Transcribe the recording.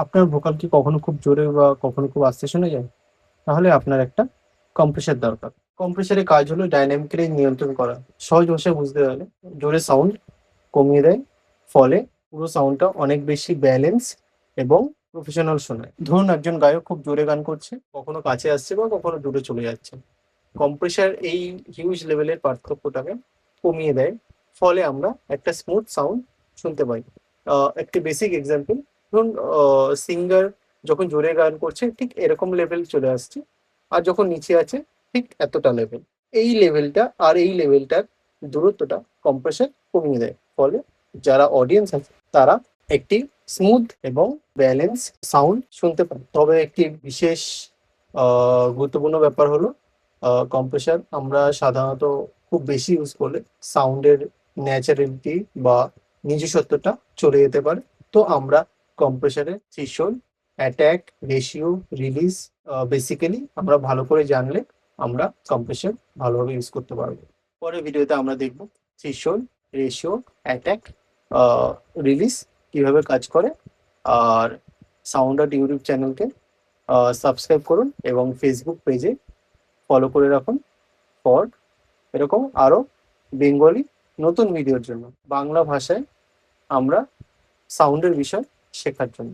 আপনার ভোকাল কি কখনো খুব জোরে বা কখনো খুব আস্তে শোনা যায়? তাহলে আপনার একটা কম্প্রেসার দরকার। কম্প্রেসারের কাজ হলো ডাইনামিক্যালি নিয়ন্ত্রণ করা। সহজ ভাষায় বুঝতে গেলে জোরে সাউন্ড কমিয়ে দেয়, ফলে পুরো সাউন্ডটা অনেক বেশি ব্যালেন্স এবং প্রফেশনাল শোনায়। ধরুন একজন গায়ক খুব জোরে গান করছে, কখনো কাছে আসছে বা কখনো দূরে চলে যাচ্ছে। কম্প্রেসার এই হিউজ লেভেলের পার্থক্যটাকে কমিয়ে দেয়, ফলে আমরা একটা স্মুথ সাউন্ড শুনতে পাই। একটি বেসিক এক্সাম্পল, ধরুন সিঙ্গার যখন জোরে গান করছে ঠিক এরকম লেভেল চলে আসছে, আর যখন নিচে আছে ঠিক এতটা লেভেল। এই লেভেলটা আর এই লেভেলটার দূরত্বটা কম্প্রেসার কমিয়ে দেয়, ফলে যারা অডিয়েন্স আছে তারা একটি স্মুথ এবং ব্যালেন্স সাউন্ড শুনতে পায়। তবে একটি বিশেষ গুরুত্বপূর্ণ ব্যাপার হলো কম্প্রেসার আমরা সাধারণত খুব বেশি ইউজ করলে সাউন্ডের ন্যাচারালিটি বা নিজস্বত্বটা চলে যেতে পারে। তো আমরা কম্প্রেসারের threshold, attack, ratio, release basically আমরা ভালো করে জানলে আমরা কম্প্রেসার ভালোভাবে ইউজ করতে পারবো। পরের ভিডিওতে আমরা দেখব থ্রেশহোল্ড, রেশিও, অ্যাটাক, রিলিজ কিভাবে কাজ করে। আর সাউন্ড আর্ট ইউটিউব চ্যানেলকে সাবস্ক্রাইব করুন এবং ফেসবুক পেজে ফলো করে রাখুন ফর এরকম আরও বেঙ্গলি নতুন ভিডিওর জন্য, বাংলা ভাষায় আমরা সাউন্ডের বিষয় শেখার জন্য।